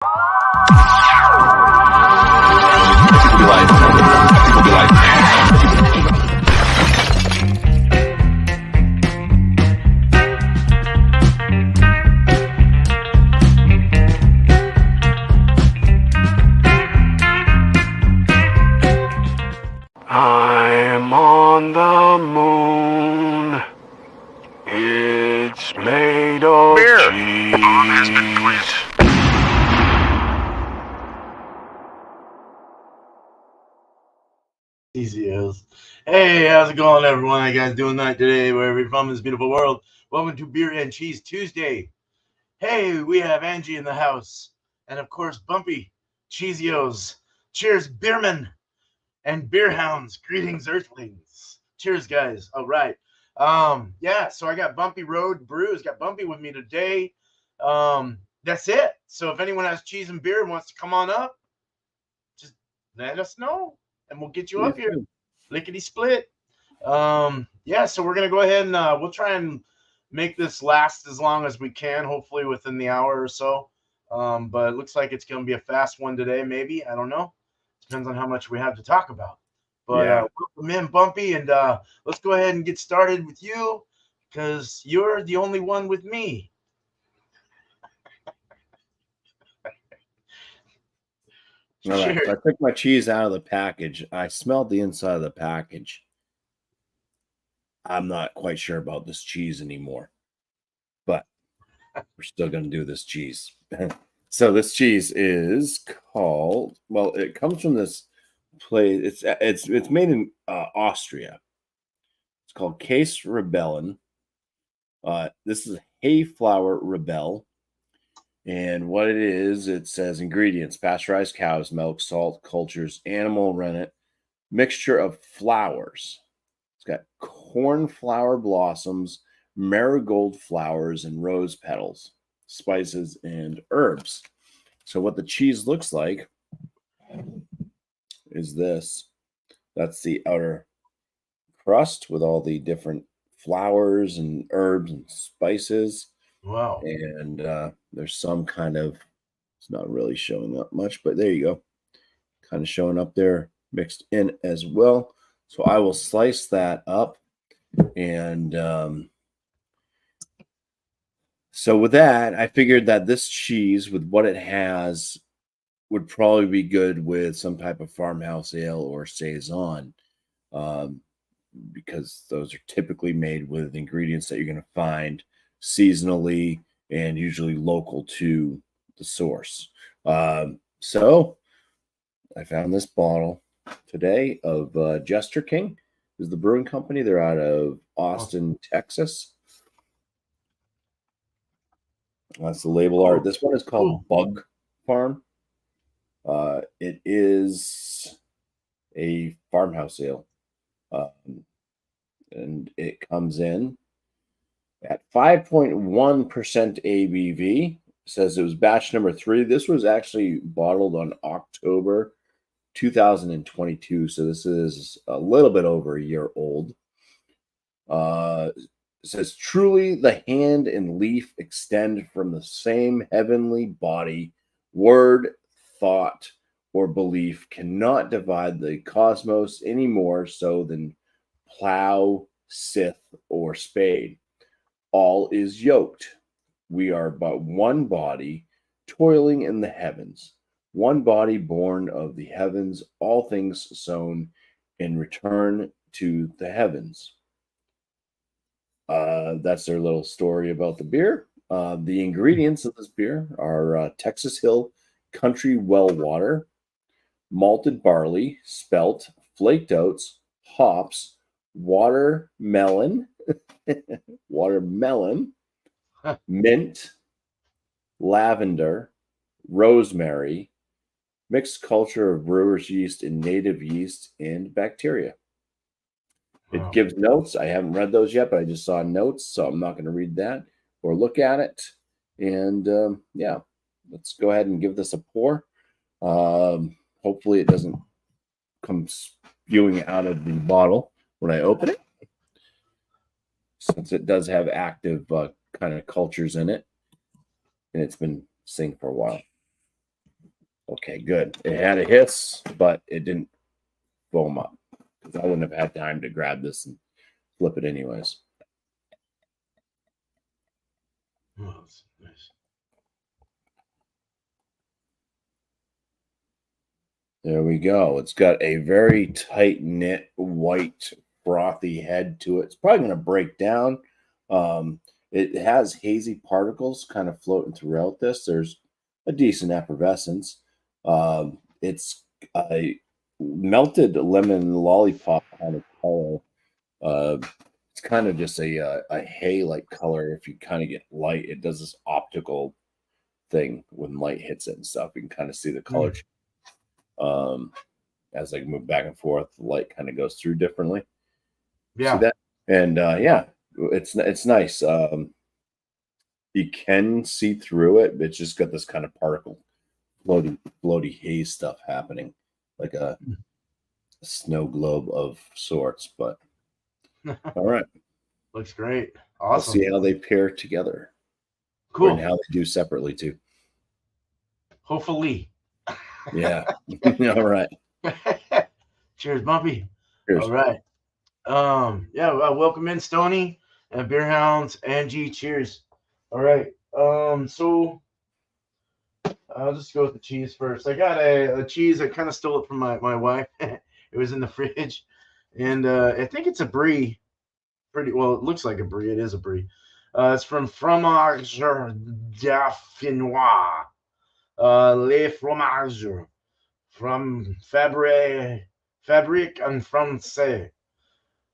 I'm on the moon. It's made of cheese. Easy as. Hey, how's it going, everyone? How you guys doing tonight today, wherever you're from in this beautiful world? Welcome to Beer and Cheese Tuesday. Hey, we have Angie in the house, and of course, Bumpy, Cheesios. Cheers, beermen and beer hounds. Greetings, Earthlings. Cheers, guys. All right. So I got Bumpy Road Brews. Got Bumpy with me today. That's it. So if anyone has cheese and beer and wants to come on up, just let us know, and we'll get you up here. Lickety split. So we're gonna go ahead and we'll try and make this last as long as we can, hopefully within the hour or so. But it looks like it's gonna be a fast one today, maybe. I don't know. Depends on how much we have to talk about. But welcome in, Bumpy, and let's go ahead and get started with you because you're the only one with me. All right, so I took my cheese out of the package. I smelled the inside of the package. I'm not quite sure about this cheese anymore, but we're still going to do this cheese. So this cheese is called, well, it comes from this place. It's made in Austria. It's called Case Rebellen. This is Hayflower Rebel. And what it is, it says ingredients: pasteurized cow's milk, salt, cultures, animal rennet, mixture of flowers. It's got cornflower blossoms, marigold flowers, and rose petals, spices, and herbs. So what the cheese looks like is this. That's the outer crust with all the different flowers and herbs and spices. Wow. And there's some kind of, it's not really showing up much, but there you go. Kind of showing up there mixed in as well. So I will slice that up. And so with that, I figured that this cheese, with what it has, would probably be good with some type of farmhouse ale or saison, because those are typically made with ingredients that you're going to find seasonally and usually local to the source. So I found this bottle today of Jester King is the brewing company. They're out of Austin, Texas. That's the label art. This one is called Bug Farm. It is a farmhouse ale. And it comes in at 5.1% ABV. It says it was batch number 3. This was actually bottled on October 2022. So this is a little bit over a year old. It says, truly the hand and leaf extend from the same heavenly body. Word, thought, or belief cannot divide the cosmos any more so than plow, scythe, or spade. All is yoked. We are but one body, toiling in the heavens. One body born of the heavens, all things sown in return to the heavens. That's their little story about the beer. The ingredients of this beer are Texas Hill Country Well Water, malted barley, spelt, flaked oats, hops, watermelon, mint, lavender, rosemary, mixed culture of brewer's yeast and native yeast and bacteria. It gives notes. I haven't read those yet, but I just saw notes, so I'm not going to read that or look at it. And let's go ahead and give this a pour. Hopefully it doesn't come spewing out of the bottle when I open it, since it does have active kind of cultures in it, and it's been sitting for a while. Okay, good. It had a hiss, but it didn't foam up because I wouldn't have had time to grab this and flip it anyways. Oh, that's nice. There we go. It's got a very tight knit white frothy head to it. It's probably going to break down. It has hazy particles kind of floating throughout this. There's a decent effervescence. It's a melted lemon lollipop kind of color. It's kind of just a hay-like color. If you kind of get light, it does this optical thing when light hits it and stuff. You can kind of see the color change. As I move back and forth, the light kind of goes through differently. Yeah. See that? And yeah, it's nice. You can see through it. It's just got this kind of particle, floaty haze stuff happening, like a snow globe of sorts. But all right, looks great. Awesome. We'll see how they pair together. Cool. And how they do separately too. Hopefully. Yeah. All right. Cheers, Bumpy. Cheers. All right. Yeah, welcome in, Stony and Beer Hounds, Angie. Cheers. All right. So I'll just go with the cheese first. I got a cheese. I kind of stole it from my wife. It was in the fridge, and I think it's a brie. Pretty well. It looks like a brie. It is a brie. It's from Fromage Dauphinois. Les fromages from Fabrique en Francais.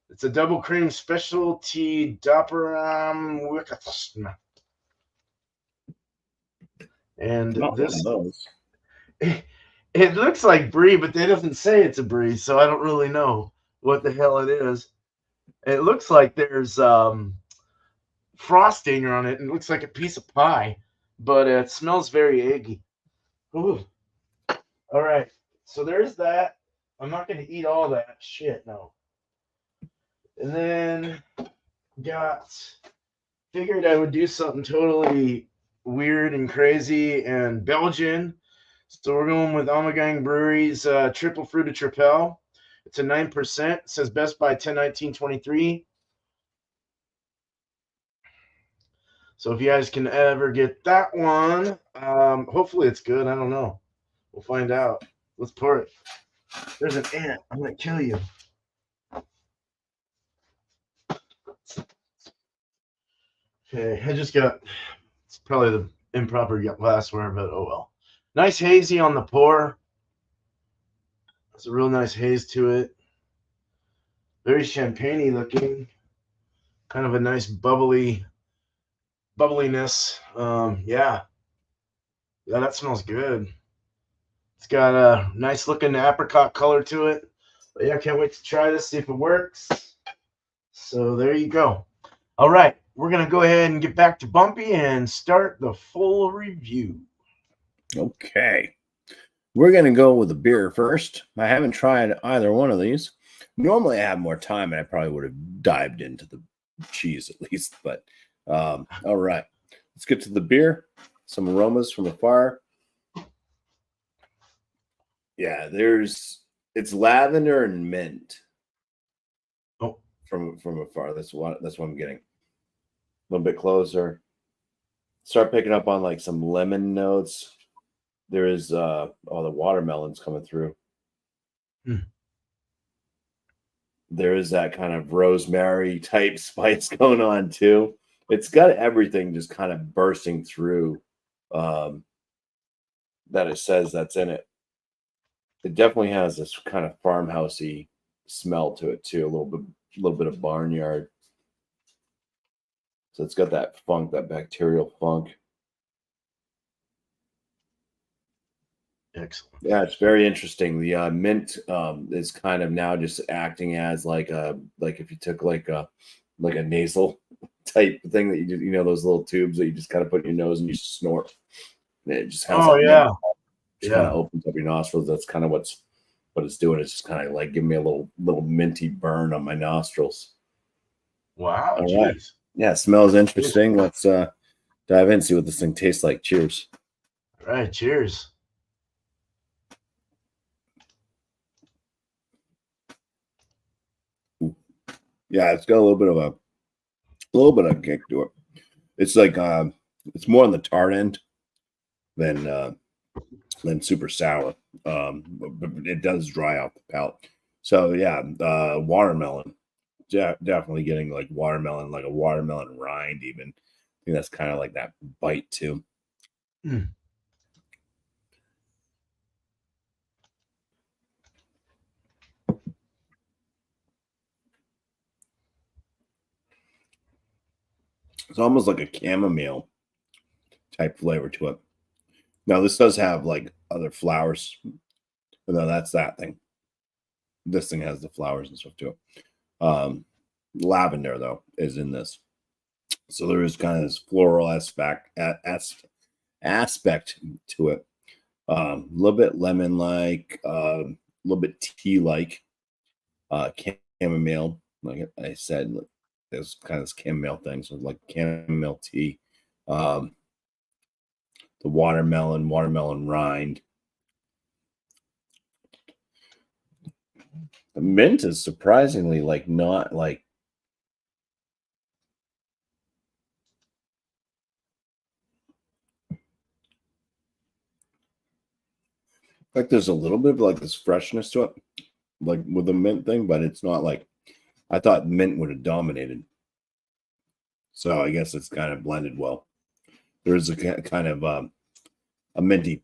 It's a double cream specialty Dopperam Wickerson. And this, it looks like brie, but they doesn't say it's a brie, so I don't really know what the hell it is. It looks like there's frosting on it, and it looks like a piece of pie, but it smells very eggy. Ooh. All right, so there's that. I'm not going to eat all that. Shit, no. And then figured I would do something totally weird and crazy and Belgian. So we're going with Ommegang Brewery's Triple Fruit of Tripel. It's a 9%. It says Best by 10/19/23. So if you guys can ever get that one, hopefully it's good. I don't know. We'll find out. Let's pour it. There's an ant. I'm going to kill you. Okay, it's probably the improper glassware, but oh well. Nice hazy on the pour. It's a real nice haze to it. Very champagne-y looking. Kind of a nice bubbliness. Yeah, that smells good. It's got a nice looking apricot color to it. But yeah, I can't wait to try this, see if it works. So there you go. All right, we're going to go ahead and get back to Bumpy and start the full review. Okay. We're going to go with the beer first. I haven't tried either one of these. Normally, I have more time, and I probably would have dived into the cheese at least. But all right, let's get to the beer. Some aromas from afar. Yeah, it's lavender and mint. Oh, from afar. That's what I'm getting. A little bit closer. Start picking up on like some lemon notes. There is the watermelon's coming through. There is that kind of rosemary type spice going on too. It's got everything just kind of bursting through that it says that's in it. It definitely has this kind of farmhousey smell to it too, a little bit of barnyard. So it's got that funk, that bacterial funk. Excellent. Yeah, it's very interesting. The mint is kind of now just acting as like if you took like a nasal type thing that you do, those little tubes that you just kind of put in your nose and you snort. And it just has kind of opens up your nostrils. That's kind of what it's doing. It's just kind of like giving me a little minty burn on my nostrils. Wow. All right. Yeah, it smells interesting. Let's dive in and see what this thing tastes like. Cheers. All right, cheers. Yeah, it's got a little bit of kick to it. It's like it's more on the tart end than super sour. But it does dry out the palate. So yeah, watermelon. Definitely getting like watermelon, like a watermelon rind. Even I think that's kind of like that bite too. Mm. It's almost like a chamomile type flavor to it. Now this does have like other flowers. No, that's that thing. This thing has the flowers and stuff too. Lavender though is in this, so there is kind of this floral aspect to it. A little bit lemon like, a little bit tea like, chamomile. Like I said, there's kind of this chamomile thing, so like chamomile tea. The watermelon rind. The mint is surprisingly like not like there's a little bit of like this freshness to it, like with the mint thing, but it's not like I thought mint would have dominated. So I guess it's kind of blended well. There's a kind of a minty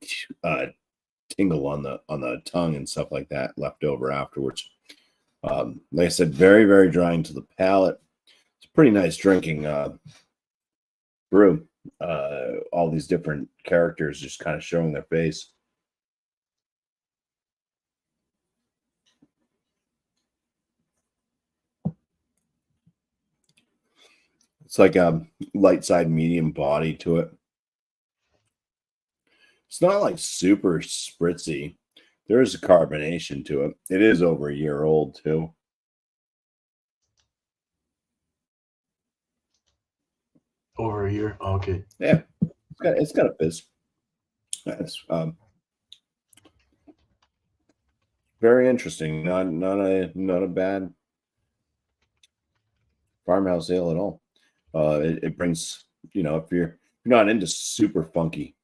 tingle on the tongue and stuff like that left over afterwards. Like I said, very, very drying to the palate. It's a pretty nice drinking brew. All these different characters just kind of showing their face. It's like a light side medium body to it. It's not like super spritzy. There is a carbonation to it. It is over a year old too. Over a year. Okay. Yeah, it's got a fizz. That's very interesting. Not a bad farmhouse ale at all. It brings, if you're not into super funky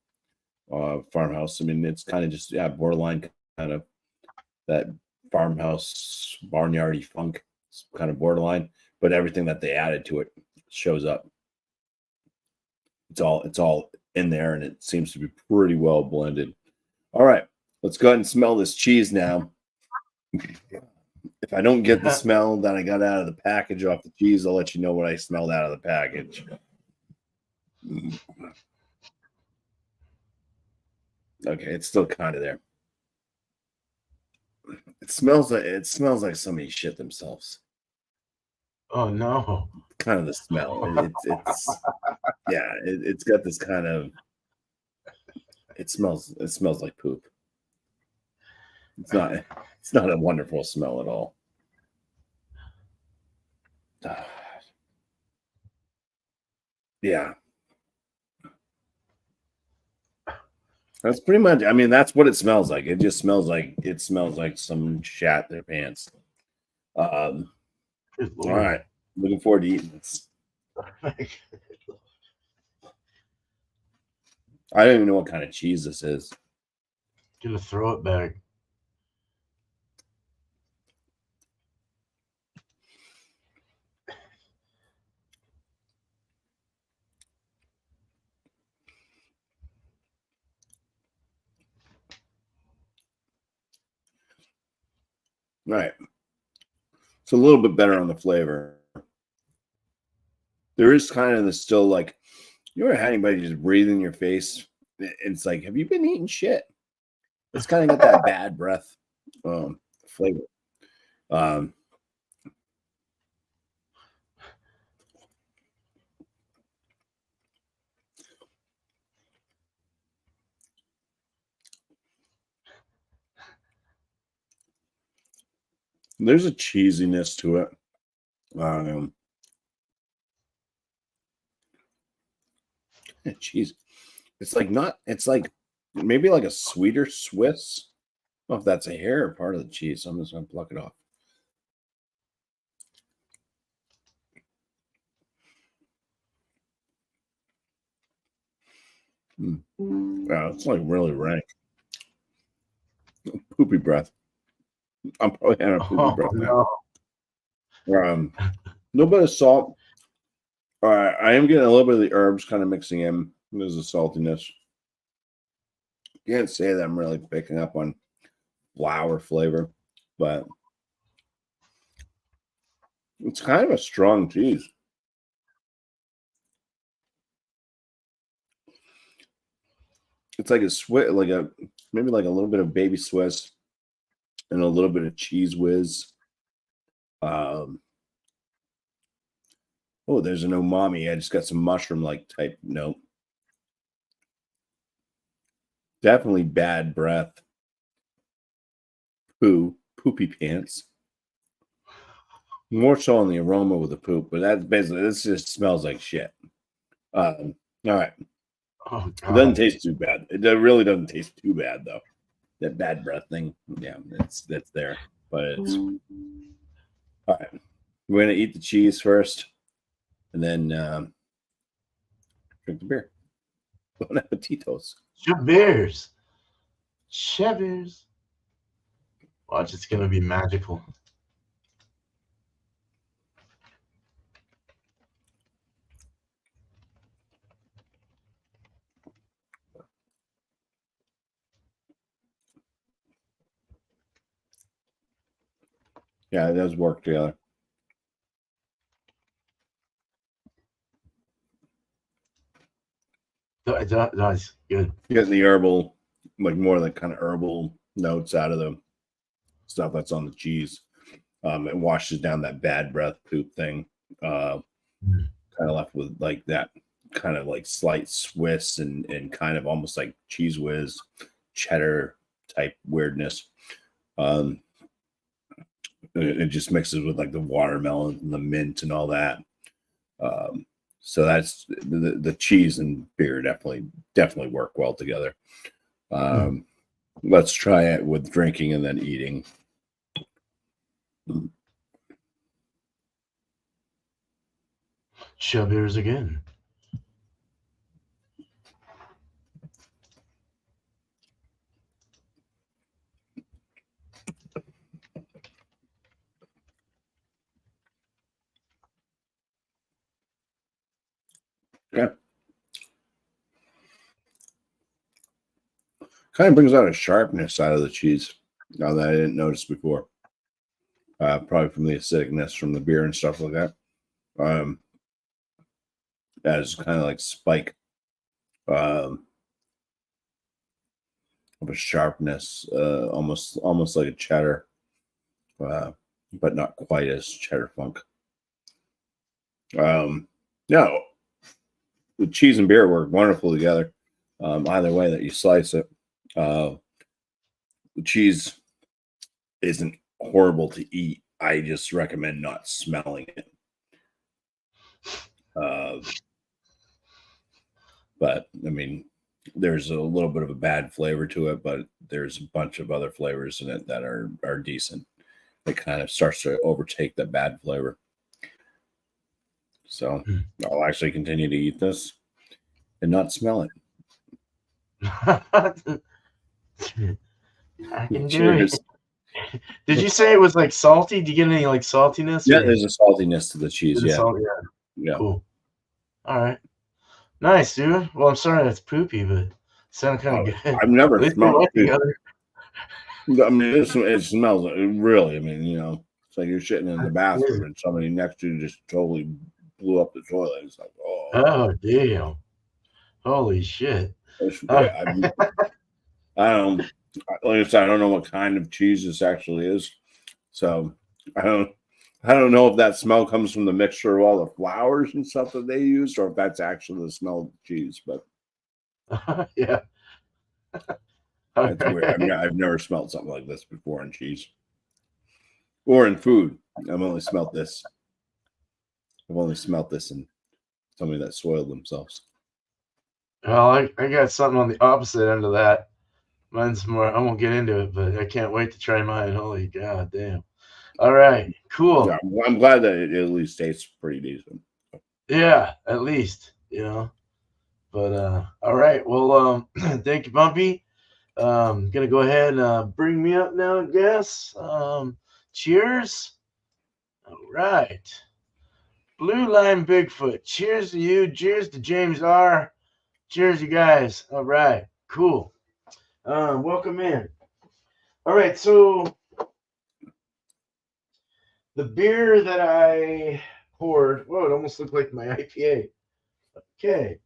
farmhouse, I mean, it's kind of just borderline kind of that farmhouse barnyardy funk. It's kind of borderline, but everything that they added to it shows up. It's all in there, and it seems to be pretty well blended. All right, let's go ahead and smell this cheese now. If I don't get the smell that I got out of the package off the cheese, I'll let you know what I smelled out of the package. Okay, it's still kind of there. It smells like somebody shit themselves. Oh no! Kind of the smell. It's got this kind of. It smells like poop. It's not a wonderful smell at all. Yeah. That's pretty much, I mean, that's what it smells like. It just smells like some shat their pants. All right. Looking forward to eating this. I don't even know what kind of cheese this is. Gonna throw it back. All right. It's a little bit better on the flavor. There is kind of this still like, you ever had anybody just breathe in your face? It's like, have you been eating shit? It's kind of got that bad breath flavor. There's a cheesiness to it. Cheese. It's like maybe like a sweeter Swiss. I don't know if that's a hair or part of the cheese. So I'm just gonna pluck it off. Yeah, it's like really rank. Poopy breath. I'm probably having a poopy breath now. No. No bit of salt. I am getting a little bit of the herbs kind of mixing in. There's a saltiness. Can't say that I'm really picking up on flour flavor, but it's kind of a strong cheese. It's like a Swiss, maybe like a little bit of baby Swiss and a little bit of cheese whiz. Oh, there's an umami. I just got some mushroom like type note. Definitely bad breath. Poopy pants. More so on the aroma with the poop, but that's basically, this just smells like shit. All right. Oh, it doesn't taste too bad. It really doesn't taste too bad though. That bad breath thing, yeah, that's there. But it's all right. We're gonna eat the cheese first, and then drink the beer. Bon appetitos. Shavers. Watch, it's gonna be magical. Yeah, it does work together. Nice, good. Getting the herbal, like more of the kind of herbal notes out of the stuff that's on the cheese. It washes down that bad breath poop thing. Kind of left with like that kind of like slight Swiss and kind of almost like cheese whiz, cheddar type weirdness. It just mixes with like the watermelon and the mint and all that. So that's the cheese and beer definitely work well together. Let's try it with drinking and then eating. Shavers again. Yeah. Kind of brings out a sharpness out of the cheese now that I didn't notice before. Probably from the acidicness from the beer and stuff like that. As kind of like spike of a sharpness, almost like a cheddar, but not quite as cheddar funk. No, the cheese and beer work wonderful together. Either way that you slice it, the cheese isn't horrible to eat. I just recommend not smelling it. But I mean, there's a little bit of a bad flavor to it, but there's a bunch of other flavors in it that are decent. It kind of starts to overtake the bad flavor. So I'll actually continue to eat this and not smell it. I can do it. Did you say it was like salty? Do you get any like saltiness? Yeah, there's a saltiness to the cheese. Yeah. Yeah. Cool. All right. Nice, dude. Well, I'm sorry that's poopy, but it sounded kind of good. I've never smelled it. I mean, it smells really. I mean, it's like you're shitting in the bathroom and somebody next to you just totally blew up the toilet. It's like, oh damn. Holy shit. I don't, like I said, I don't know what kind of cheese this actually is. So I don't know if that smell comes from the mixture of all the flours and stuff that they use, or if that's actually the smell of the cheese. But yeah, that's weird. I mean, I've never smelled something like this before in cheese or in food. I've only smelled this. in somebody that soiled themselves. Well, I got something on the opposite end of that. Mine's more, I won't get into it, but I can't wait to try mine. Holy god damn. All right, cool. Yeah, I'm glad that it at least tastes pretty decent. Yeah, at least, But But all right. Well, thank you, Bumpy. Gonna go ahead and bring me up now, I guess. Cheers. All right. Blue Line Bigfoot. Cheers to you. Cheers to James R. Cheers, you guys. All right. Cool. Welcome in. All right. So the beer that I poured, whoa, it almost looked like my IPA. Okay.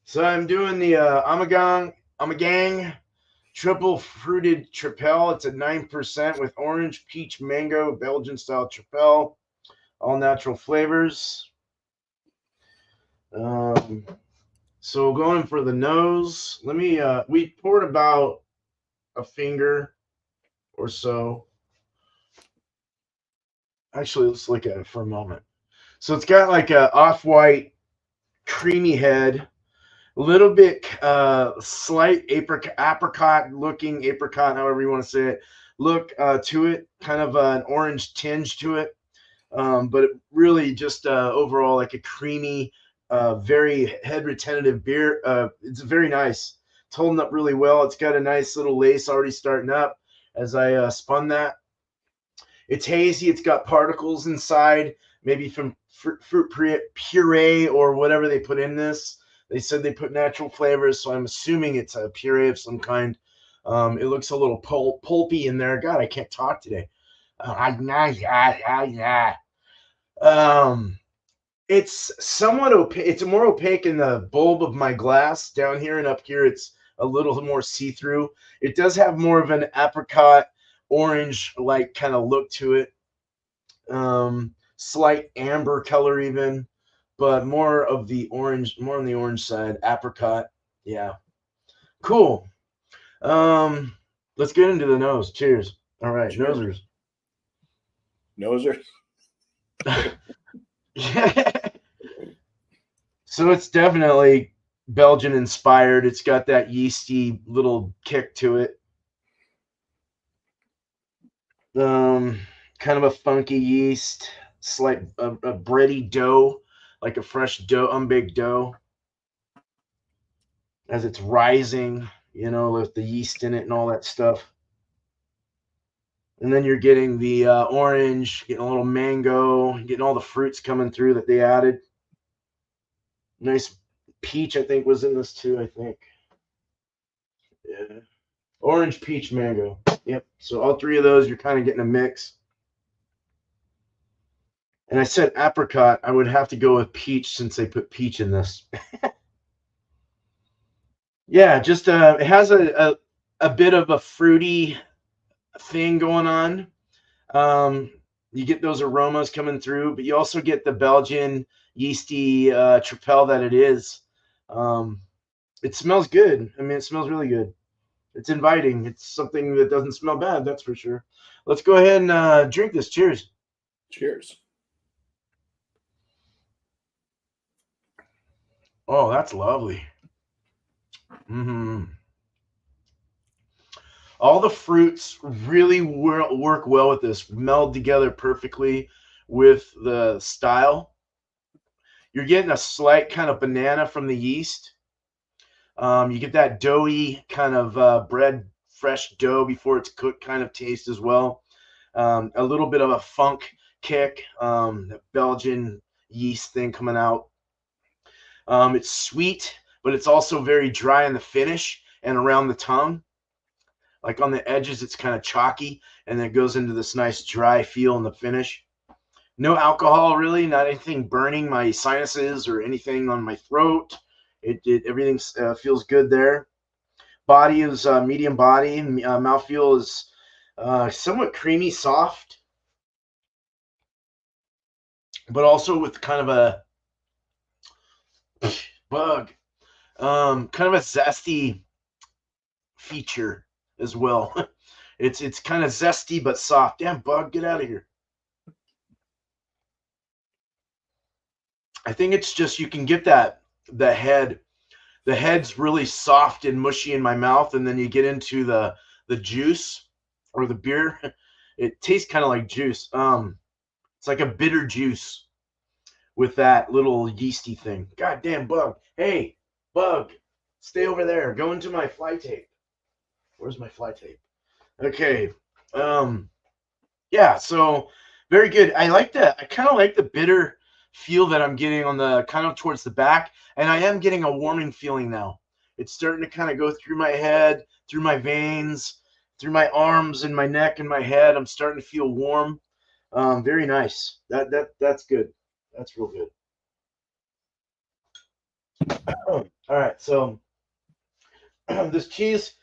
So I'm doing the Amagang triple fruited Tripel. It's at 9% with orange, peach, mango, Belgian style Tripel, all natural flavors. So going for the nose, we poured about a finger or so. Actually, let's look at it for a moment. So it's got like a off-white creamy head, a little bit slight apricot looking, however you want to say it, look to it, kind of an orange tinge to it. But it really just overall like a creamy, very head retentive beer. It's very nice. It's holding up really well. It's got a nice little lace already starting up as I spun that. It's hazy. It's got particles inside, maybe from fruit puree or whatever they put in this. They said they put natural flavors, so I'm assuming it's a puree of some kind. It looks a little pulpy in there. God, I can't talk today. It's somewhat opaque. It's more opaque in the bulb of my glass down here, and up here it's a little more see-through. It does have more of an apricot orange like kind of look to it. Slight amber color even, but more on the orange side, apricot. Yeah. Cool. Let's get into the nose. Cheers. All right, Cheers. Nosers. Yeah. So it's definitely Belgian inspired. It's got that yeasty little kick to it. Kind of a funky yeast, slight a bready dough, like a fresh dough, unbaked dough. As it's rising, with the yeast in it and all that stuff. And then you're getting the orange, getting a little mango, getting all the fruits coming through that they added. Nice peach, I think, was in this too, I think. Yeah. Orange, peach, mango. Yep. So all three of those, you're kind of getting a mix. And I said apricot. I would have to go with peach since they put peach in this. Yeah, just it has a bit of a fruity thing going on. You get those aromas coming through, but you also get the Belgian yeasty Tripel that it is. It smells good. I mean, it smells really good. It's inviting. It's something that doesn't smell bad, that's for sure. Let's go ahead and drink this. Cheers. Cheers. Oh, that's lovely. All the fruits really work well with this, meld together perfectly with the style. You're getting a slight kind of banana from the yeast. You get that doughy kind of bread, fresh dough before it's cooked kind of taste as well. A little bit of a funk kick, the Belgian yeast thing coming out. It's sweet, but it's also very dry in the finish and around the tongue. Like on the edges, it's kind of chalky, and then it goes into this nice dry feel in the finish. No alcohol, really, not anything burning my sinuses or anything on my throat. Everything feels good there. Body is medium body. Mouthfeel is somewhat creamy, soft, but also with kind of a bug, kind of a zesty feature as well. It's kind of zesty but soft. Damn, bug, get out of here. I think it's just you can get that the head's really soft and mushy in my mouth, and then you get into the juice or the beer. It tastes kind of like juice. It's like a bitter juice with that little yeasty thing. God damn, bug. Hey, bug. Stay over there. Go into my fly tape. Where's my fly tape? Okay. Yeah, so very good. I like that. I kind of like the bitter feel that I'm getting on the kind of towards the back, and I am getting a warming feeling now. It's starting to kind of go through my head, through my veins, through my arms and my neck and my head. I'm starting to feel warm. Very nice. That's good. That's real good. All right, so this cheese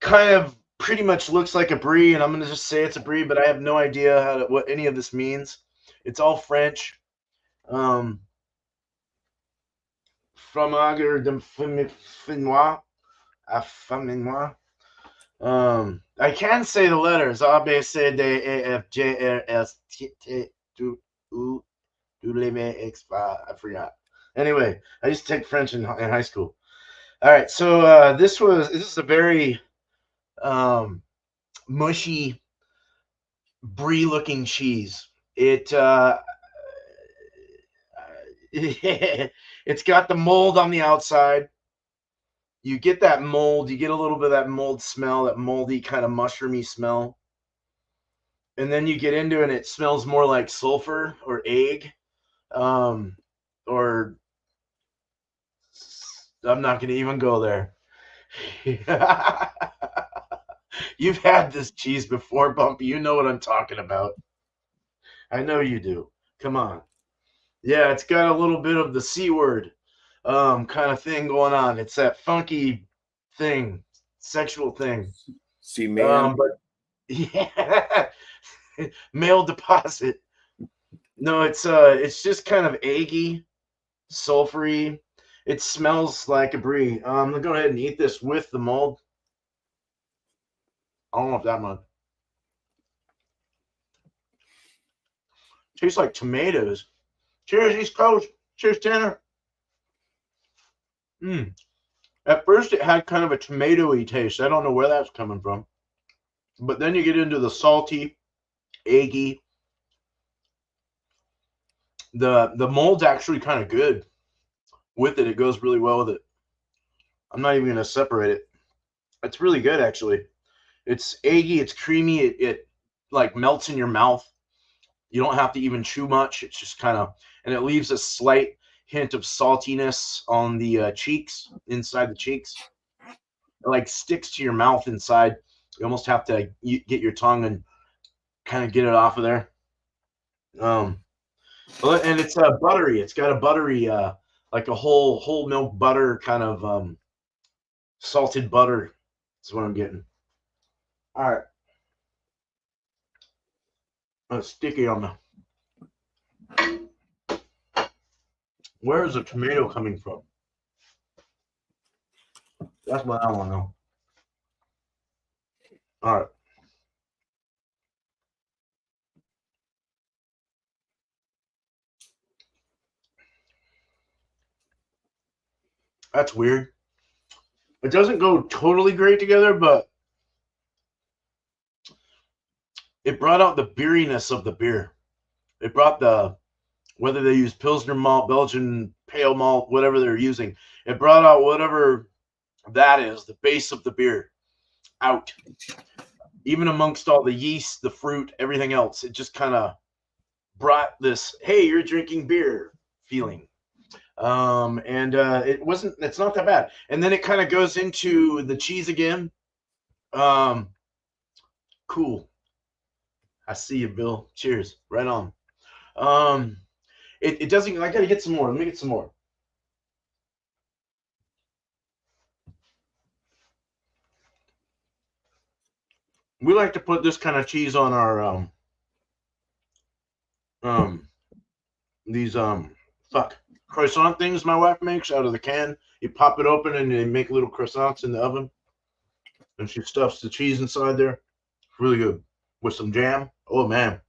kind of pretty much looks like a brie, and I'm gonna just say it's a brie, but I have no idea what any of this means. It's all French. Fromage de Finois, Affaminois. I can say the letters A, B, C, D, E, F, G, R, S, T, U, W, X, Y. I forgot. Anyway, I used to take French in high school. All right, so this is a very mushy brie looking cheese. It's got the mold on the outside. You get that mold, you get a little bit of that mold smell, that moldy kind of mushroomy smell. And then you get into it and it smells more like sulfur or egg. Or I'm not going to even go there. You've had this cheese before, Bumpy. You know what I'm talking about. I know you do. Come on. Yeah, it's got a little bit of the C word kind of thing going on. It's that funky thing, sexual thing. See, man. But yeah, male deposit. No, it's just kind of eggy, sulfury. It smells like a brie. I'm gonna go ahead and eat this with the mold. I don't know if that much. Tastes like tomatoes. Cheers, East Coast. Cheers, Tanner. At first, it had kind of a tomatoey taste. I don't know where that's coming from. But then you get into the salty, eggy. The mold's actually kind of good. With it, it goes really well with it. I'm not even going to separate it. It's really good, actually. It's eggy. It's creamy. It like melts in your mouth. You don't have to even chew much. It's just kind of, and it leaves a slight hint of saltiness on the cheeks, inside the cheeks. It like sticks to your mouth inside. You almost have to get your tongue and kind of get it off of there. And it's buttery. It's got a buttery, like a whole milk butter kind of salted butter. That's what I'm getting. All right. It's sticky on the. Where is the tomato coming from? That's what I want to know. All right. That's weird. It doesn't go totally great together, but it brought out the beeriness of the beer. It brought whether they use Pilsner malt, Belgian pale malt, whatever they're using, it brought out whatever that is, the base of the beer, out. Even amongst all the yeast, the fruit, everything else, it just kind of brought this, hey, you're drinking beer feeling. It's not that bad. And then it kind of goes into the cheese again. Cool. I see you, Bill. Cheers. Right on. It doesn't, I gotta get some more. Let me get some more. We like to put this kind of cheese on our these croissant things my wife makes out of the can. You pop it open and they make little croissants in the oven. And she stuffs the cheese inside there. Really good. With some jam. Oh man.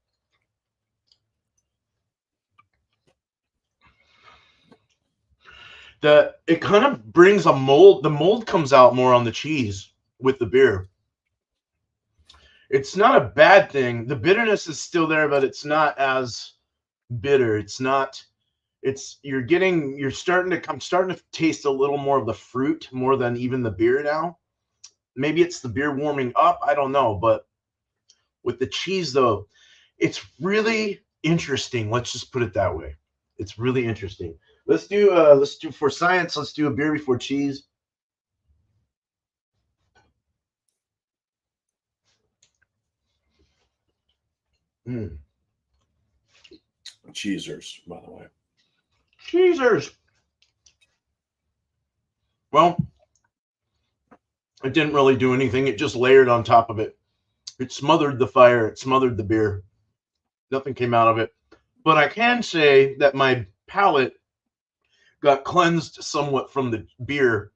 It kind of brings a mold. The mold comes out more on the cheese with the beer. It's not a bad thing. The bitterness is still there, but it's not as bitter. you're starting to taste a little more of the fruit more than even the beer now. Maybe it's the beer warming up, I don't know, but with the cheese though, it's really interesting. Let's just put it that way. It's really interesting. Let's do for science, let's do a beer before cheese. Cheesers, by the way. Cheesers. Well, it didn't really do anything. It just layered on top of it. It smothered the fire. It smothered the beer. Nothing came out of it. But I can say that my palate got cleansed somewhat from the beer.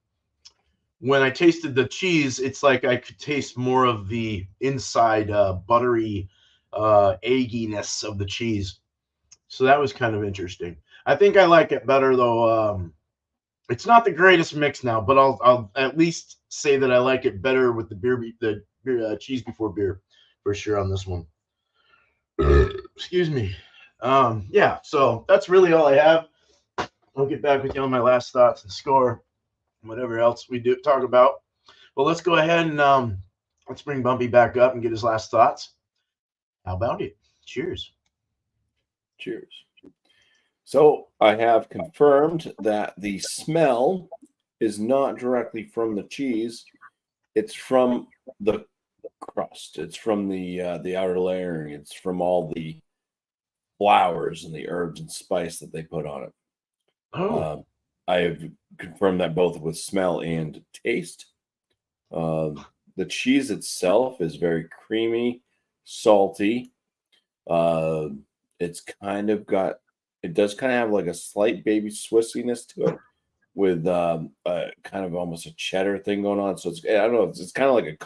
When I tasted the cheese, it's like I could taste more of the inside buttery egginess of the cheese. So that was kind of interesting. I think I like it better though. It's not the greatest mix now, but I'll at least say that I like it better with the beer cheese before beer for sure on this one. Excuse me. Yeah, so that's really all I have. I'll get back with you on my last thoughts and score, whatever else we do talk about. Well, let's go ahead and let's bring Bumpy back up and get his last thoughts. How about it? Cheers. Cheers. So I have confirmed that the smell is not directly from the cheese. It's from the crust. It's from the outer layering. It's from all the flowers and the herbs and spice that they put on it. Oh, I have confirmed that both with smell and taste. The cheese itself is very creamy, salty. It's kind of got, it does kind of have like a slight baby Swissiness to it with kind of almost a cheddar thing going on. So it's, I don't know, it's kind of like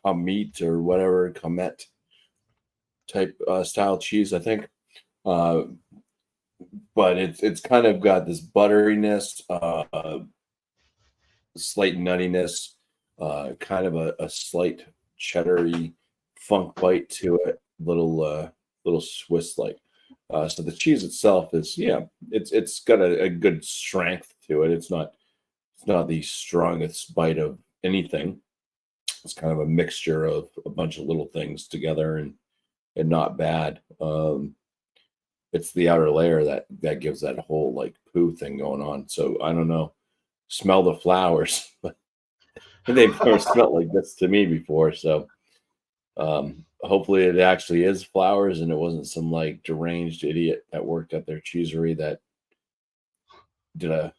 a meat or whatever, Comet type style cheese, I think. But it's kind of got this butteriness, slight nuttiness, kind of a slight cheddary funk bite to it, little Swiss like. So the cheese itself is, it's got a good strength to it. It's not the strongest bite of anything. It's kind of a mixture of a bunch of little things together and not bad. It's the outer layer that gives that whole like poo thing going on. So I don't know. Smell the flowers, but they've never smelled like this to me before. So hopefully it actually is flowers and it wasn't some like deranged idiot that worked at their cheesery that did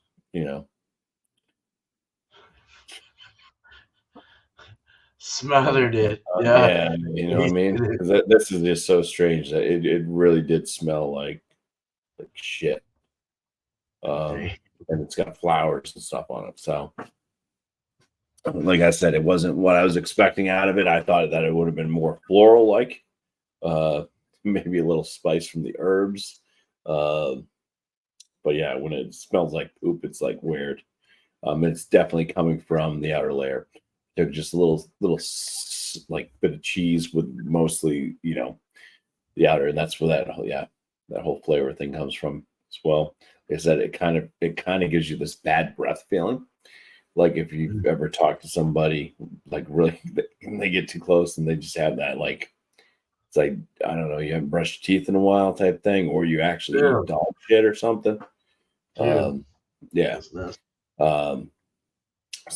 smothered it. Yeah. you know what I mean? Because this is just so strange that it really did smell like shit. And it's got flowers and stuff on it. So, like I said, it wasn't what I was expecting out of it. I thought that it would have been more floral like, maybe a little spice from the herbs. But yeah, when it smells like poop, it's like weird. It's definitely coming from the outer layer. They're just a little like bit of cheese with mostly, the outer, and that's where that whole flavor thing comes from as well. Like I said, it kind of gives you this bad breath feeling. Like if you've ever talked to somebody, like really, they get too close and they just have that like, it's like, I don't know, you haven't brushed your teeth in a while type thing, or you actually eat dog shit or something. So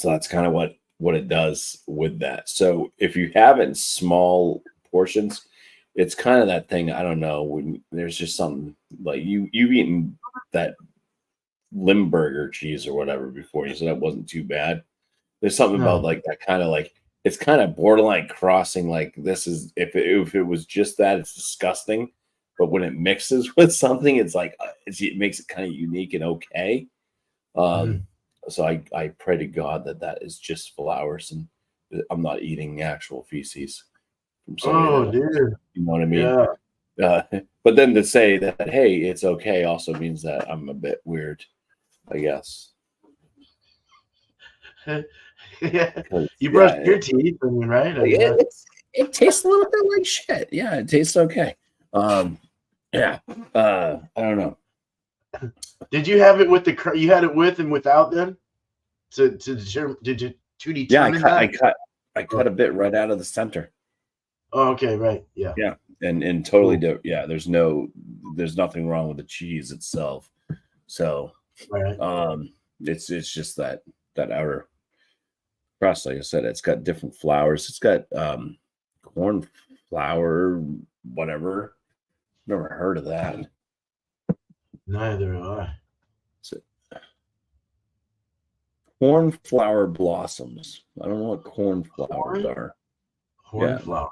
that's kind of what it does with that. So if you have it in small portions, it's kind of that thing. I don't know, when there's just something like you've eaten that Limburger cheese or whatever before. You said that wasn't too bad. There's something about like that kind of like, it's kind of borderline crossing. Like this is, if it was just that, it's disgusting. But when it mixes with something, it's like, it makes it kind of unique and okay. So I pray to God that is just flowers and I'm not eating actual feces from somebody. Dear. You know what I mean? Yeah. But then to say that, hey, it's okay, also means that I'm a bit weird, I guess. Yeah. You brushed your teeth, I mean, right? It tastes a little bit like shit. Yeah, it tastes okay. I don't know. Did you have it with the? You had it with and without them to determine Yeah, that? I cut a bit right out of the center. Oh, okay, right, yeah, and totally do. Yeah, there's nothing wrong with the cheese itself. So, right. it's just that outer crust. Like I said, it's got different flours. It's got corn flour, whatever. Never heard of that. Neither have I. Corn flower blossoms. I don't know what corn flowers are. Corn flour.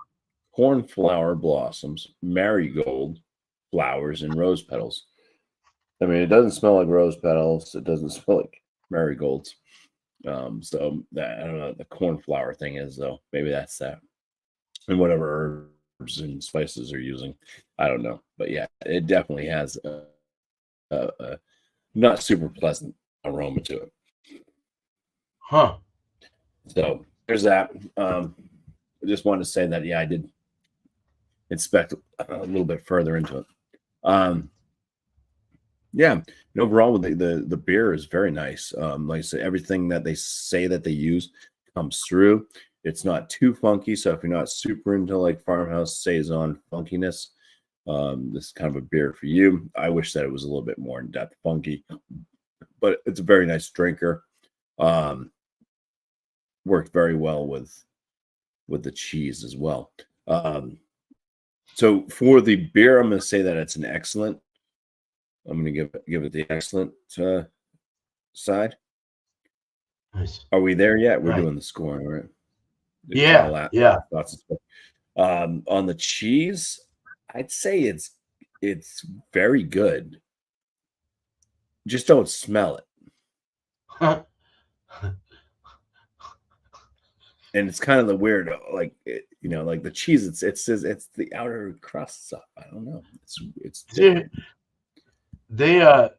Corn flower blossoms, marigold flowers, and rose petals. I mean, it doesn't smell like rose petals. It doesn't smell like marigolds. So that, I don't know what the corn flower thing is, though. Maybe that's that. And whatever herbs and spices are using, I don't know. But yeah, it definitely has a not super pleasant aroma to it. Huh. So there's that. I just wanted to say that, yeah, I did inspect a little bit further into it. Yeah, and overall, the beer is very nice. Like I said, everything that they say that they use comes through. It's not too funky, so if you're not super into like farmhouse saison funkiness, this is kind of a beer for you. I wish that it was a little bit more in depth funky, but it's a very nice drinker. Worked very well with the cheese as well. So for the beer, I'm going to say that it's an excellent. I'm going to give it the excellent side. Nice. Are we there yet? We're doing the scoring, right? Yeah. On the cheese, I'd say it's very good. Just don't smell it. And it's kind of the weird, like like the cheese. It's the outer crust stuff. I don't know. It's different. They I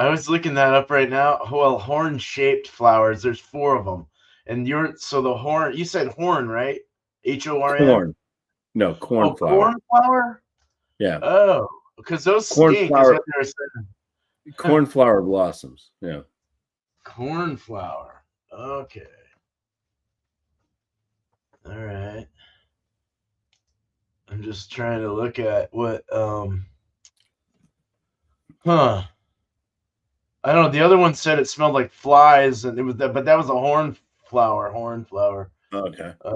was looking that up right now. Well, horn shaped flowers. There's 4 of them, and the horn. You said horn, right? HORN. Corn. No, corn flour. Corn flour. Yeah. Oh, because those corn stink. Flour, is what they were saying. Corn flower blossoms. Yeah. Corn flour. Okay. All right. I'm just trying to look at what I don't know. The other one said it smelled like flies, and it was but that was a horn flower. Okay. I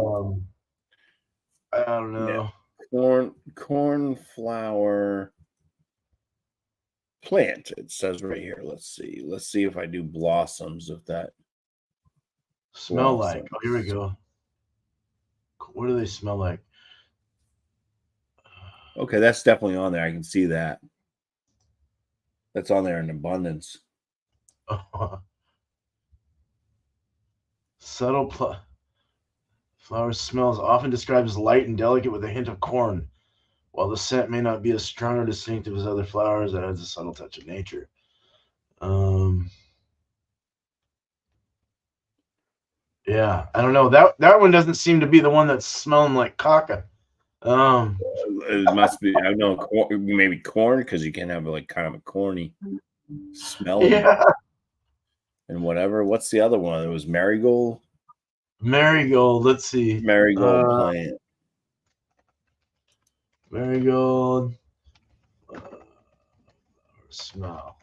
don't know. Yeah. Corn flower plant. It says right here. Let's see if I do blossoms of that. Smell like. Oh, here we go. What do they smell like? Okay, that's definitely on there. I can see that. That's on there in abundance. Subtle flower smells often described as light and delicate with a hint of corn. While the scent may not be as strong or distinctive as other flowers, it adds a subtle touch of nature. Yeah, I don't know. That one doesn't seem to be the one that's smelling like caca. It must be. I don't know. Maybe corn, because you can have like kind of a corny smell. Yeah. And whatever. What's the other one? It was marigold. Marigold. Let's see. Marigold plant. Marigold. Smell.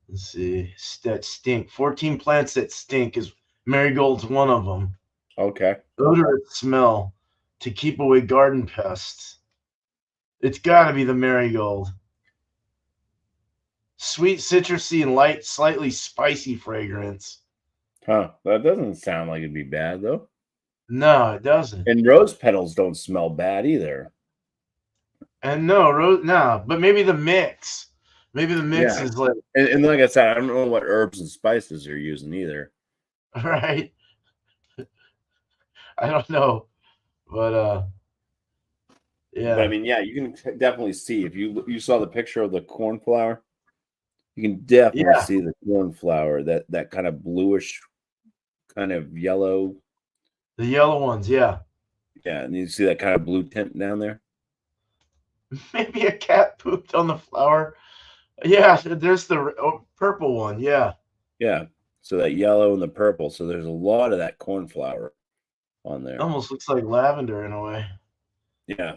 Let's see. That stink. 14 plants that stink is marigold's one of them. Okay. Odorous smell to keep away garden pests. It's got to be the marigold. Sweet, citrusy, and light, slightly spicy fragrance. Huh. That doesn't sound like it'd be bad, though. No, it doesn't. And rose petals don't smell bad either. And but maybe the mix. Maybe the mix is like. And like I said, I don't know what herbs and spices you're using either. Right. I don't know, but yeah. But I mean, yeah, you can definitely see if you saw the picture of the corn flower, you can definitely see the corn flower, that kind of bluish, kind of yellow. The yellow ones, yeah. Yeah, and you see that kind of blue tint down there. Maybe a cat pooped on the flour. Yeah, there's the purple one. Yeah. Yeah. So that yellow and the purple. So there's a lot of that corn flour on there. Almost looks like lavender in a way. Yeah.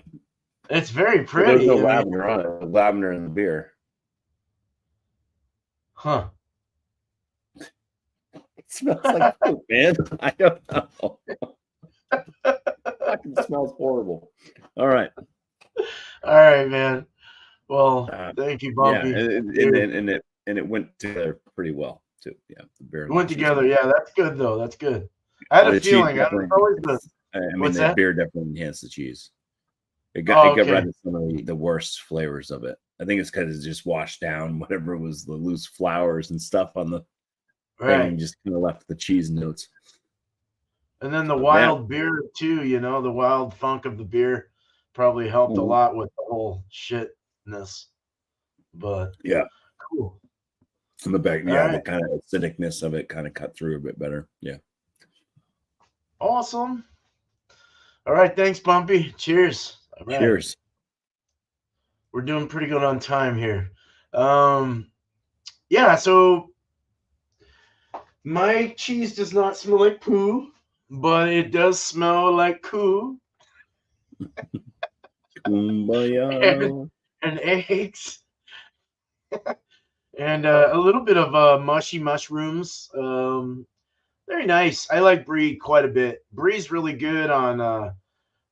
It's very But there's pretty. no I mean, lavender on it. Lavender in the beer. huh. It smells like poop, man. I don't know. Fucking smells horrible. All right. All right, man. Well, thank you, Yeah, Bumpy. and it went together pretty well too. Yeah, the beer It and went cheese together. went. Yeah, that's good though. That's good. I had And a the cheese feeling. definitely Always the, I mean, what's the that? beer definitely enhanced the cheese. It Oh, got okay. rid of some of the worst flavors of it. I think it's because it just washed down whatever was the loose flours and stuff on the thing, Right. and just kind of left the cheese notes. And then the But wild beer too. You know, the wild funk of the beer probably helped a Mhm. lot with the whole shitness. But yeah, cool. and the back, All yeah, right. the kind of acidicness of it kind of cut through a bit better. Yeah. Awesome. All right. Thanks, Bumpy. Cheers. All right. Cheers. We're doing pretty good on time here. Yeah, so my cheese does not smell like poo, but it does smell like coo Kumbaya. and eggs and a little bit of mushy mushrooms. Very nice. I like brie quite a bit. Brie's really good on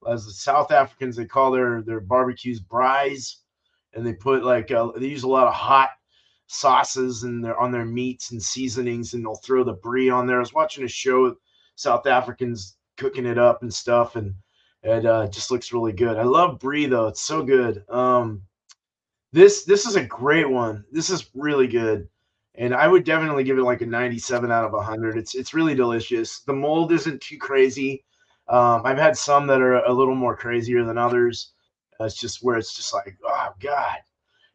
as the South Africans they call their barbecues braais, and they put like they use a lot of hot sauces and on their meats and seasonings, and they'll throw the brie on there. I was watching a show, South Africans cooking it up and stuff, and it just looks really good. I love brie though; it's so good. This is a great one. This is really good, and I would definitely give it like a 97 out of 100. It's really delicious. The mold isn't too crazy. I've had some that are a little more crazier than others. It's just where it's just like, oh god,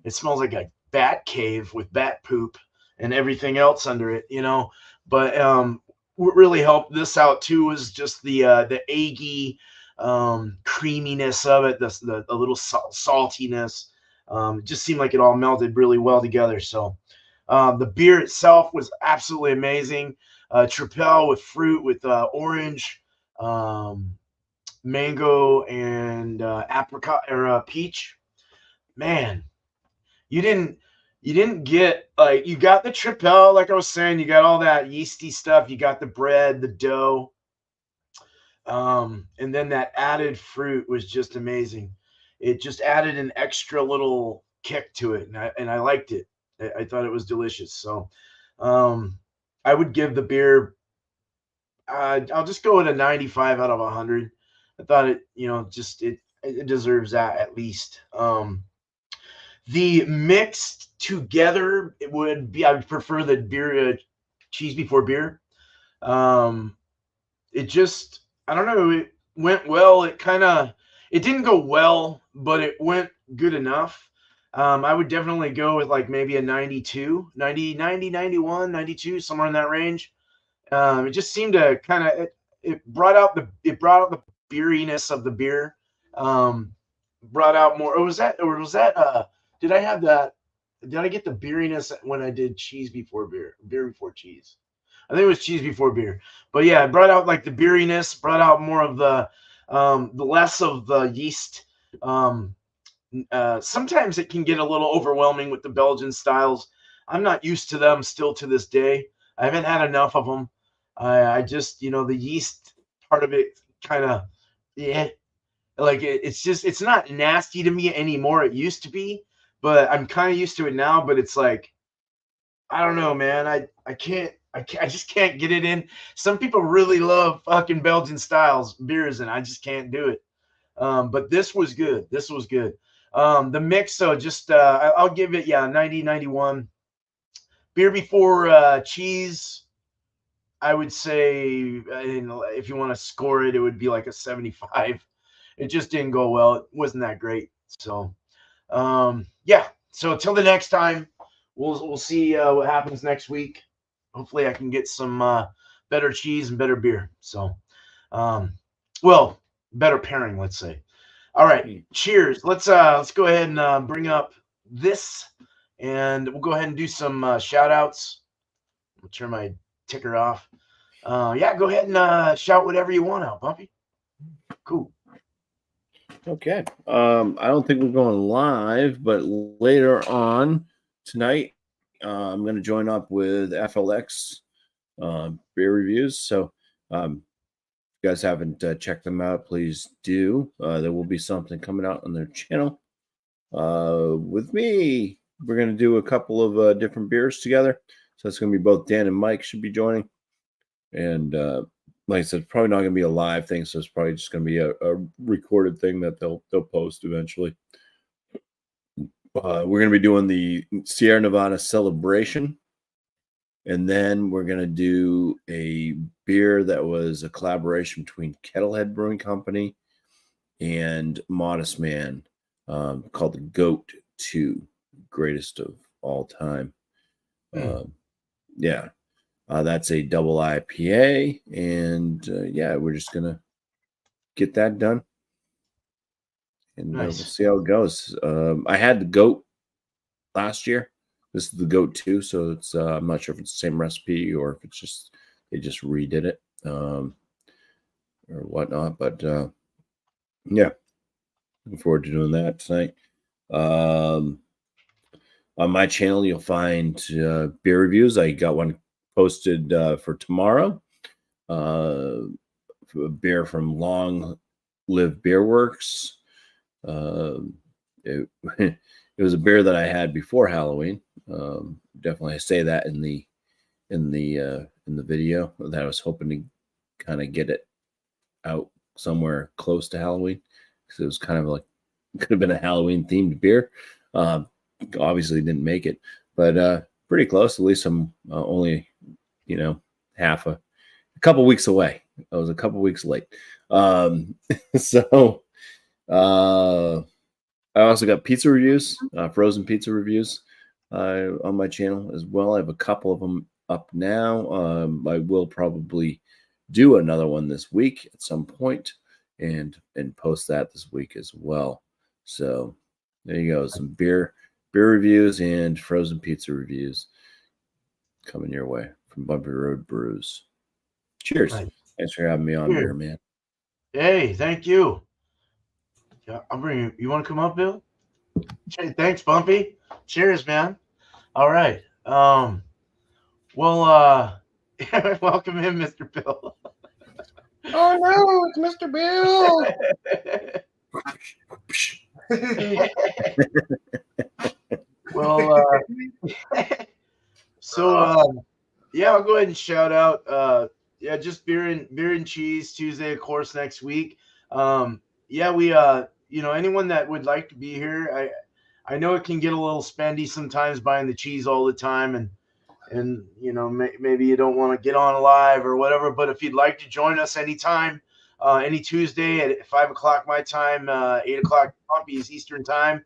it smells like a bat cave with bat poop and everything else under it, you know. But what really helped this out too was just the eggy creaminess of it, the a little saltiness. It just seemed like it all melded really well together. So the beer itself was absolutely amazing. Tripel with fruit, with orange, mango, and apricot or peach. Man, you didn't get like you got the tripel, like I was saying, you got all that yeasty stuff, you got the bread, the dough, and then that added fruit was just amazing. It just added an extra little kick to it, and I liked it. I thought it was delicious. So I would give the beer I'll just go with a 95 out of 100. I thought it, just it deserves that at least. The mixed together, it would be, I would prefer the beer, cheese before beer. Um, it just, I don't know, it went well. It didn't go well, but it went good enough. I would definitely go with like maybe a 92, 90, 90, 91, 92, somewhere in that range. It just seemed to kind of, it brought out the beeriness of the beer. Brought out more. Did I have that? Did I get the beeriness when I did cheese before beer before cheese? I think it was cheese before beer. But yeah, it brought out like the beeriness, brought out more of the less of the yeast. Sometimes it can get a little overwhelming with the Belgian styles. I'm not used to them still to this day. I haven't had enough of them. I just, the yeast part of it kind of, yeah, like it's not nasty to me anymore. It used to be, but I'm kind of used to it now. But it's like, I don't know, man. I just can't get it in. Some people really love fucking Belgian styles beers, and I just can't do it. But this was good. This was good. The mix, so just I'll give it 90, 91. Beer before cheese, I would say, if you want to score it, it would be like a 75. It just didn't go well. It wasn't that great. So yeah. So until the next time, we'll see what happens next week. Hopefully I can get some better cheese and better beer. So well, better pairing, let's say. All right. Cheers. Let's go ahead and bring up this, and we'll go ahead and do some shout outs. I'll turn my ticker off. Yeah, go ahead and shout whatever you want out, Bumpy. Cool. Okay. I don't think we're going live, but later on tonight, I'm going to join up with FLX beer reviews. So, if you guys haven't checked them out, please do. There will be something coming out on their channel. With me, we're going to do a couple of different beers together. So it's going to be both Dan and Mike should be joining. And like I said, it's probably not going to be a live thing, so it's probably just going to be a recorded thing that they'll post eventually. We're going to be doing the Sierra Nevada Celebration, and then we're going to do a beer that was a collaboration between Kettlehead Brewing Company and Modest Man, called the Goat 2, greatest of all time. Yeah. That's a double IPA, and yeah, we're just gonna get that done, and we'll see how it goes. I had the Goat last year. This is the Goat 2, so it's I'm not sure if it's the same recipe or if it's just they just redid it or whatnot. But yeah, looking forward to doing that tonight. On my channel, you'll find beer reviews. I got one posted for tomorrow. A beer from Long Live Beer Works. It was a beer that I had before Halloween. Definitely say that in the video that I was hoping to kind of get it out somewhere close to Halloween, because it was kind of like could have been a Halloween themed beer. Obviously didn't make it, but pretty close. At least I'm only half a couple weeks away. I was a couple weeks late. So I also got pizza reviews, frozen pizza reviews on my channel as well. I have a couple of them up now. I will probably do another one this week at some point and post that this week as well. So there you go. Some beer reviews and frozen pizza reviews coming your way from Bumpy Road Brews. Cheers. Right. Thanks for having me on here, man. Hey, thank you. Yeah, I'll bring you. You want to come up, Bill? Hey, thanks, Bumpy. Cheers, man. All right. Well, welcome in, Mr. Bill. Oh no, it's Mr. Bill. Well, yeah, I'll go ahead and shout out. Yeah, just beer and cheese Tuesday, of course, next week. Yeah, we anyone that would like to be here, I know it can get a little spendy sometimes buying the cheese all the time, and maybe you don't want to get on live or whatever. But if you'd like to join us anytime, any Tuesday at 5:00 my time, 8:00 Bumpy's Eastern time.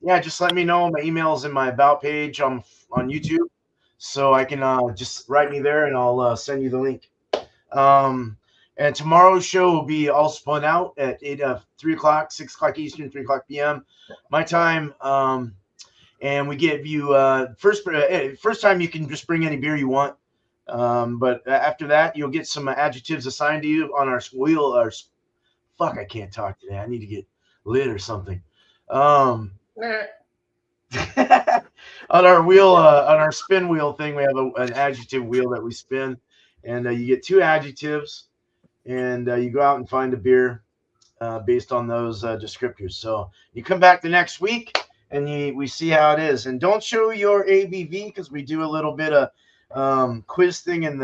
Yeah, just let me know. My email is in my about page on YouTube, so I can just write me there and I'll send you the link. And tomorrow's show will be all spun out at 3 o'clock, 6 o'clock Eastern, 3 o'clock p.m. my time. And we give you first time you can just bring any beer you want. But after that, you'll get some adjectives assigned to you on our wheel. I can't talk today. I need to get lit or something. On our wheel, on our spin wheel thing, we have an adjective wheel that we spin, and you get 2 adjectives, and you go out and find a beer based on those descriptors. So you come back the next week, and we see how it is. And don't show your ABV, because we do a little bit of quiz thing in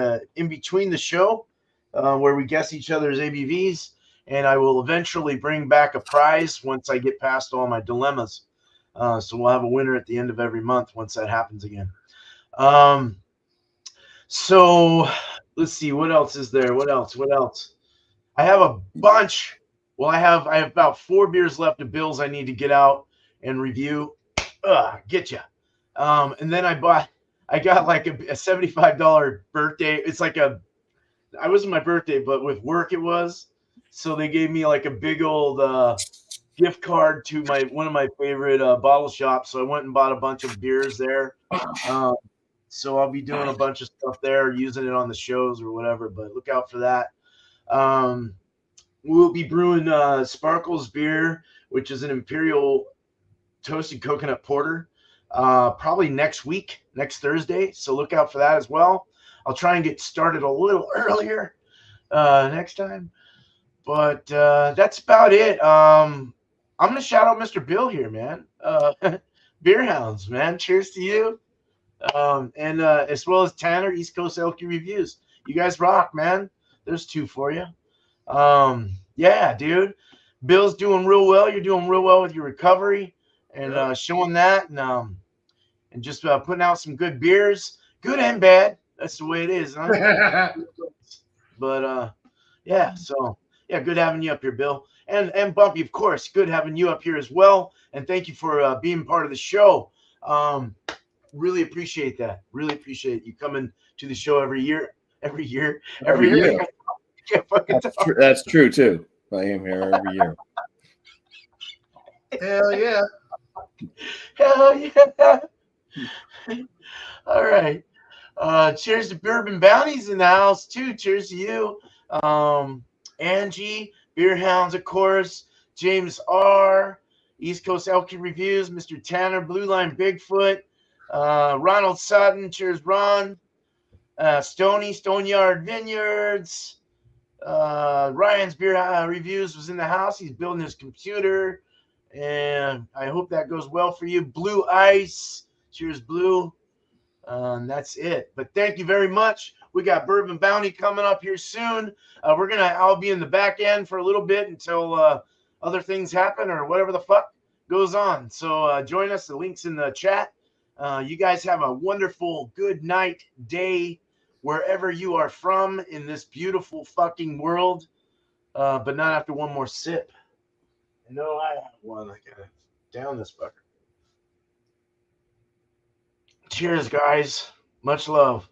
between the show where we guess each other's ABVs. And I will eventually bring back a prize once I get past all my dilemmas. So we'll have a winner at the end of every month once that happens again. So let's see, what else is there? What else? I have a bunch. Well, I have about 4 beers left of Bill's I need to get out and review. Get ya. And then I got like a $75 birthday. It's like it wasn't my birthday, but with work it was. So they gave me like a big old gift card to one of my favorite bottle shops. So I went and bought a bunch of beers there. So I'll be doing a bunch of stuff there, using it on the shows or whatever. But look out for that. We'll be brewing Sparkles beer, which is an imperial toasted coconut porter, probably next week, next Thursday. So look out for that as well. I'll try and get started a little earlier next time. But that's about it. I'm gonna shout out Mr. Bill here, man. Beer Hounds, man. Cheers to you. And as well as Tanner, East Coast LQ Reviews. You guys rock, man. There's two for you. Yeah, dude. Bill's doing real well. You're doing real well with your recovery and showing that and just putting out some good beers, good and bad. That's the way it is, huh? But yeah, so yeah, good having you up here, Bill. And Bumpy, of course, good having you up here as well. And thank you for being part of the show. Really appreciate that. Really appreciate you coming to the show every year. Every year. That's true too. I am here every year. Hell yeah. Hell yeah. All right. Cheers to Bourbon Bounties in the house too. Cheers to you. Angie, Beer Hounds, of course. James R. East Coast LQ Reviews. Mr. Tanner, Blue Line Bigfoot. Ronald Sutton. Cheers, Ron. Stoneyard Vineyards. Ryan's Beer Reviews was in the house. He's building his computer. And I hope that goes well for you. Blue Ice. Cheers, Blue. And that's it. But thank you very much. We got Bourbon Bounty coming up here soon. I'll be in the back end for a little bit until other things happen or whatever the fuck goes on. So join us. The link's in the chat. You guys have a wonderful good night, day, wherever you are from in this beautiful fucking world. But not after one more sip. No, I have one. I gotta down this fucker. Cheers, guys. Much love.